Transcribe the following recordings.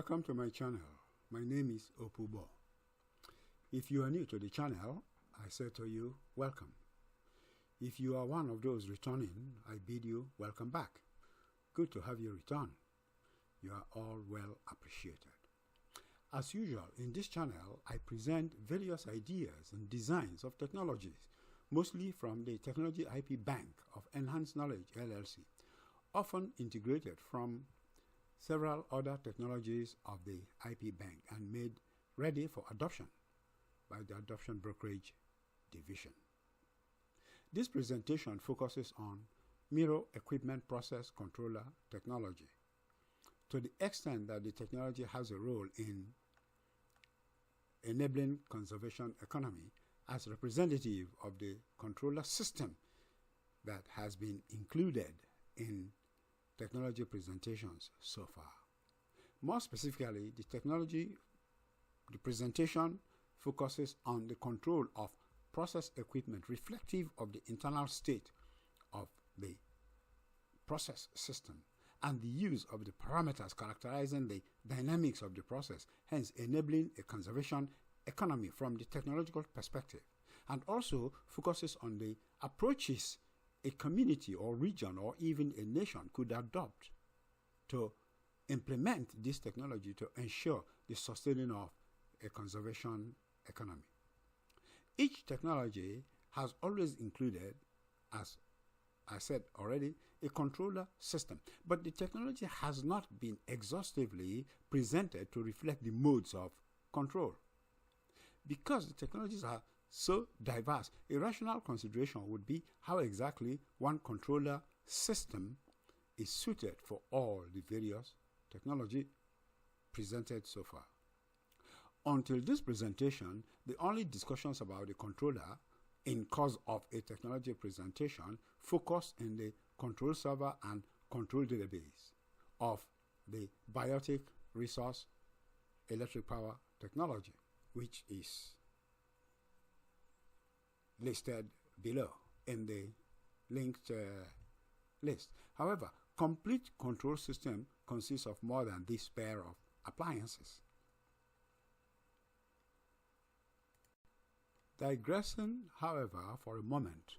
Welcome to my channel. My name is Opubo. If you are new to the channel, I say to you, welcome. If you are one of those returning, I bid you welcome back. Good to have you return. You are all well appreciated. As usual, in this channel, I present various ideas and designs of technologies, mostly from the Technology IP Bank of Enhanced Knowledge LLC, often integrated from several other technologies of the IP Bank and made ready for adoption by the Adoption Brokerage Division. This presentation focuses on Mirror Equipment Process Controller technology, to the extent that the technology has a role in enabling conservation economy as representative of the controller system that has been included in technology presentations so far. More specifically, the presentation focuses on the control of process equipment reflective of the internal state of the process system and the use of the parameters characterizing the dynamics of the process, hence enabling a conservation economy from the technological perspective, and also focuses on the approaches a community or region or even a nation could adopt to implement this technology to ensure the sustaining of a conservation economy. Each technology has always included, as I said already, a controller system, but the technology has not been exhaustively presented to reflect the modes of control. Because the technologies are so diverse, a rational consideration would be how exactly one controller system is suited for all the various technology presented so far. Until this presentation, the only discussions about the controller in course of a technology presentation focused in the control server and control database of the biotic resource electric power technology, which is listed below in the linked list. However, complete control system consists of more than this pair of appliances. Digressing, however, for a moment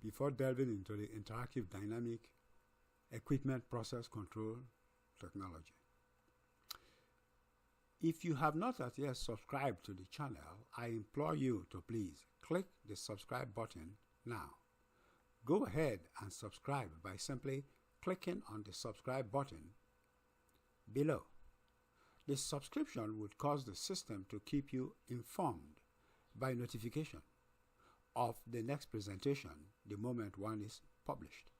before delving into the interactive dynamic equipment process control technology. If you have not as yet subscribed to the channel, I implore you to please click the subscribe button now. Go ahead and subscribe by simply clicking on the subscribe button below. The subscription would cause the system to keep you informed by notification of the next presentation the moment one is published,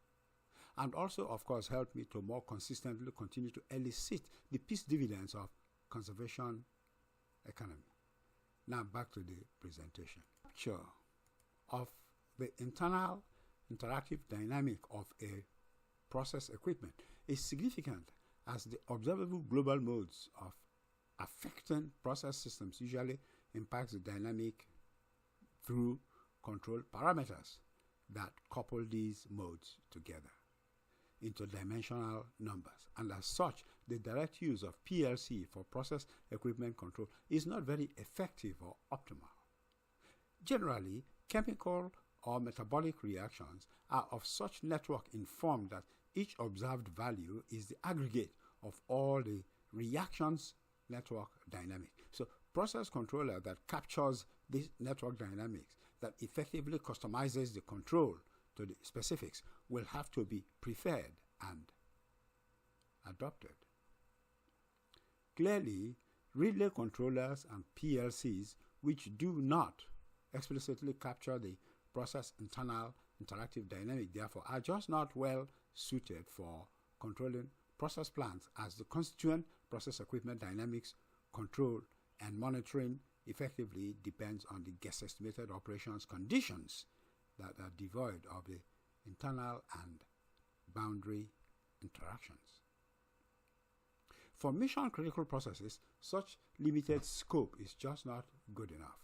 and also of course help me to more consistently continue to elicit the peace dividends of conservation economy. Now back to the presentation. Capture of the internal interactive dynamic of a process equipment is significant, as the observable global modes of affecting process systems usually impacts the dynamic through control parameters that couple these modes together into dimensional numbers, and as such, the direct use of PLC for process equipment control is not very effective or optimal. Generally, chemical or metabolic reactions are of such network in form that each observed value is the aggregate of all the reactions network dynamic. So process controller that captures this network dynamics, that effectively customizes the control to the specifics, will have to be preferred and adopted. Clearly, relay controllers and PLCs which do not explicitly capture the process internal interactive dynamic, therefore, are just not well suited for controlling process plants, as the constituent process equipment dynamics control and monitoring effectively depends on the guess estimated operations conditions that are devoid of the internal and boundary interactions. For mission critical processes, such limited scope is just not good enough.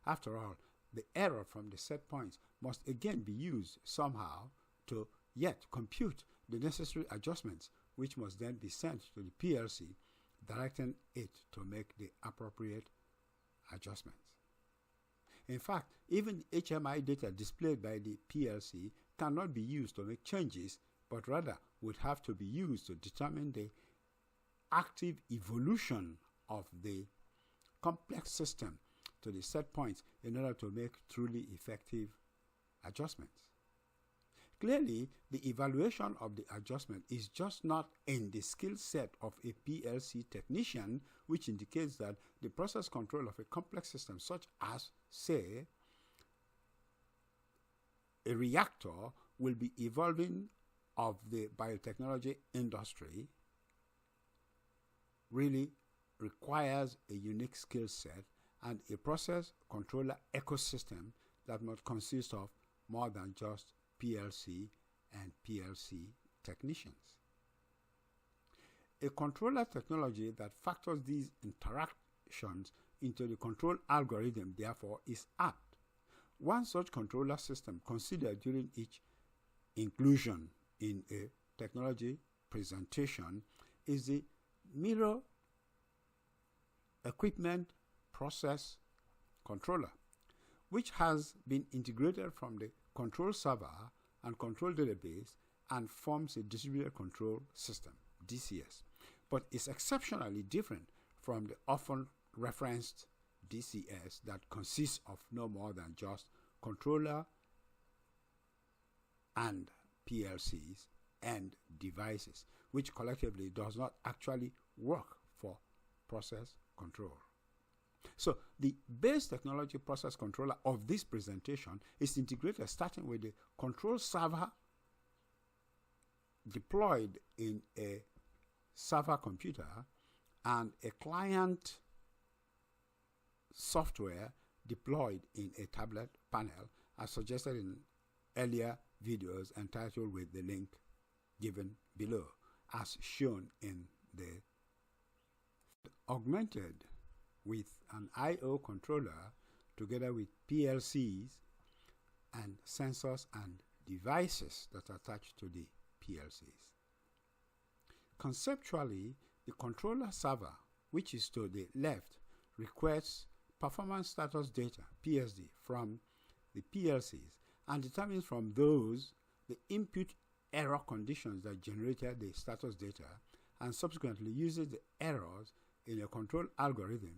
After all, the error from the set points must again be used somehow to yet compute the necessary adjustments, which must then be sent to the PLC directing it to make the appropriate adjustments. In fact, even HMI data displayed by the PLC cannot be used to make changes, but rather would have to be used to determine the active evolution of the complex system to the set points in order to make truly effective adjustments. Clearly, the evaluation of the adjustment is just not in the skill set of a PLC technician, which indicates that the process control of a complex system such as, say, a reactor will be evolving of the biotechnology industry really requires a unique skill set and a process controller ecosystem that must consist of more than just PLC and PLC technicians. A controller technology that factors these interactions into the control algorithm, therefore, is apt. One such controller system considered during each inclusion in a technology presentation is the mirror equipment process controller, which has been integrated from the control server and control database and forms a distributed control system, DCS, but is exceptionally different from the often referenced DCS that consists of no more than just controller and PLCs and devices, which collectively does not actually work for process control. So the base technology process controller of this presentation is integrated starting with the control server deployed in a server computer and a client software deployed in a tablet panel, as suggested in earlier videos entitled with the link given below, as shown in the augmented with an I/O controller together with PLCs and sensors and devices that are attached to the PLCs. Conceptually, the controller server, which is to the left, requests performance status data, PSD, from the PLCs and determines from those the input error conditions that generated the status data and subsequently uses the errors in a control algorithm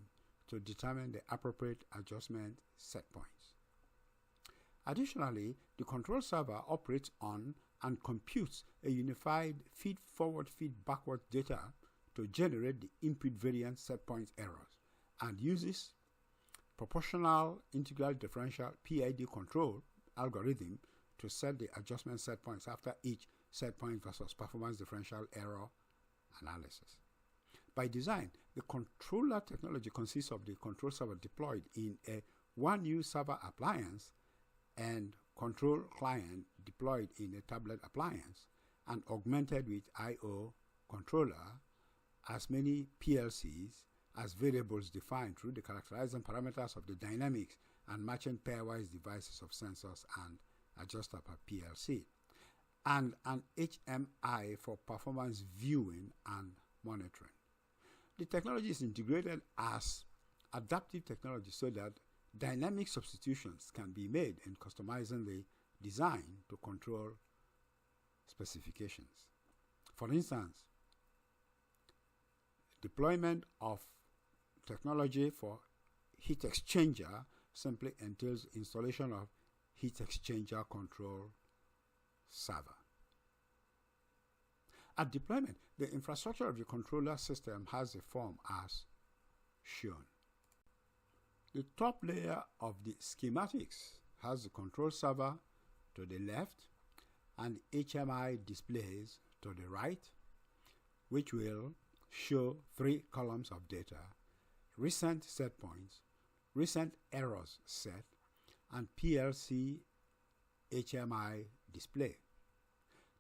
to determine the appropriate adjustment set points. Additionally, the control server operates on and computes a unified feed-forward, feed-backward data to generate the input variance set points errors and uses proportional integral differential PID control algorithm to set the adjustment set points after each set point versus performance differential error analysis. By design, the controller technology consists of the control server deployed in a 1U server appliance and control client deployed in a tablet appliance and augmented with I/O controller, as many PLCs as variables defined through the characterizing parameters of the dynamics and matching pairwise devices of sensors and adjuster per PLC, and an HMI for performance viewing and monitoring. The technology is integrated as adaptive technology so that dynamic substitutions can be made in customizing the design to control specifications. For instance, deployment of technology for heat exchanger simply entails installation of heat exchanger control server. At deployment, the infrastructure of the controller system has a form as shown. The top layer of the schematics has the control server to the left and HMI displays to the right, which will show 3 columns of data: recent set points, recent errors set, and PLC HMI display.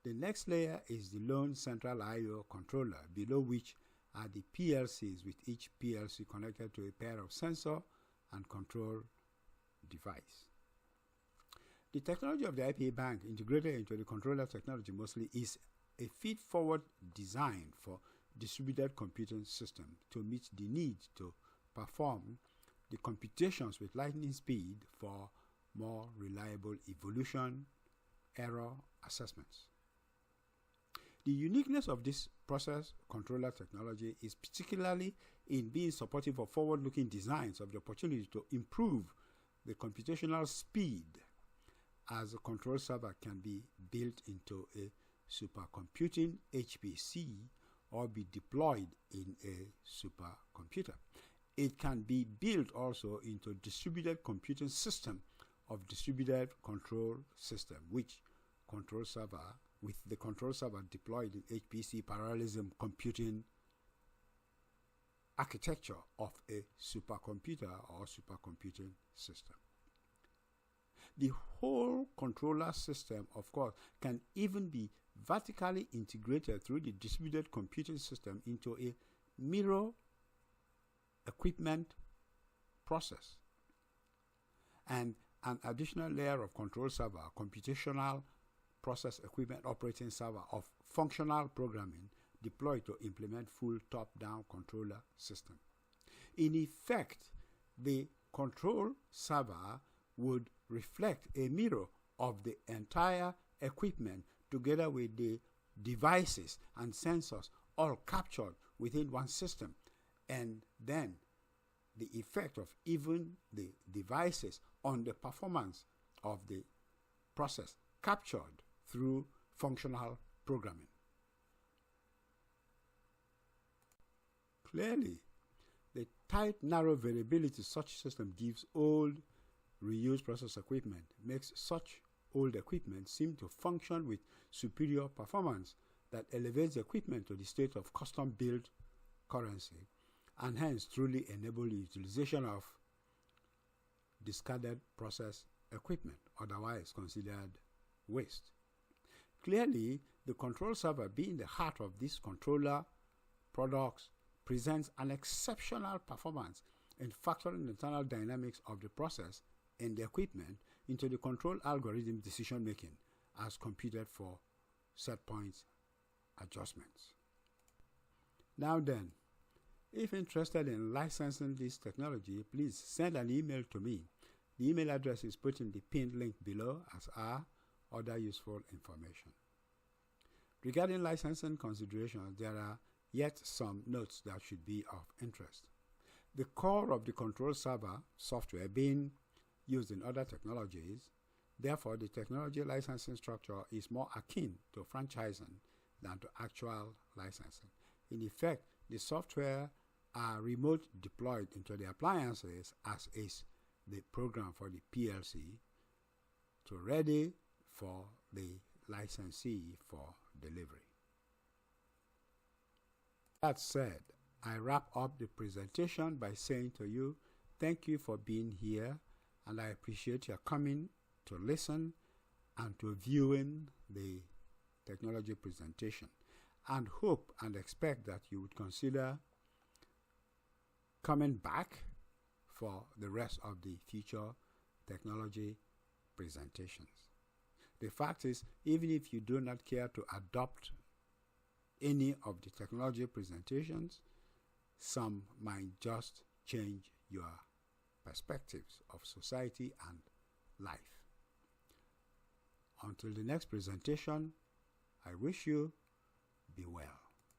The next layer is the lone central I/O controller, below which are the PLCs, with each PLC connected to a pair of sensor and control device. The technology of the IPA bank integrated into the controller technology mostly is a feed-forward design for distributed computing system to meet the need to perform the computations with lightning speed for more reliable evolution error assessments. The uniqueness of this process controller technology is particularly in being supportive of forward-looking designs of the opportunity to improve the computational speed, as a control server can be built into a supercomputing HPC or be deployed in a supercomputer. It can be built also into distributed computing system of distributed control system, with the control server deployed in HPC parallelism computing architecture of a supercomputer or supercomputing system. The whole controller system, of course, can even be vertically integrated through the distributed computing system into a mirror equipment process. And an additional layer of control server, computational process equipment operating server of functional programming deployed to implement full top-down controller system. In effect, the control server would reflect a mirror of the entire equipment together with the devices and sensors all captured within one system, and then the effect of even the devices on the performance of the process captured through functional programming. Clearly, the tight, narrow variability such system gives old, reused process equipment makes such old equipment seem to function with superior performance that elevates the equipment to the state of custom-built currency, and hence truly enable the utilization of discarded process equipment, otherwise considered waste. Clearly, the control server, being the heart of this controller products, presents an exceptional performance in factoring the internal dynamics of the process and the equipment into the control algorithm decision making as computed for set points adjustments. Now then, if interested in licensing this technology, please send an email to me. The email address is put in the pinned link below, as are other useful information. Regarding licensing considerations, there are yet some notes that should be of interest. The core of the control server software being used in other technologies, therefore the technology licensing structure is more akin to franchising than to actual licensing. In effect, the software are remote deployed into the appliances, as is the program for the PLC, to ready for the licensee for delivery. That said, I wrap up the presentation by saying to you, thank you for being here, and I appreciate your coming to listen and to viewing the technology presentation, and hope and expect that you would consider coming back for the rest of the future technology presentations. The fact is, even if you do not care to adopt any of the technology presentations, some might just change your perspectives of society and life. Until the next presentation, I wish you be well.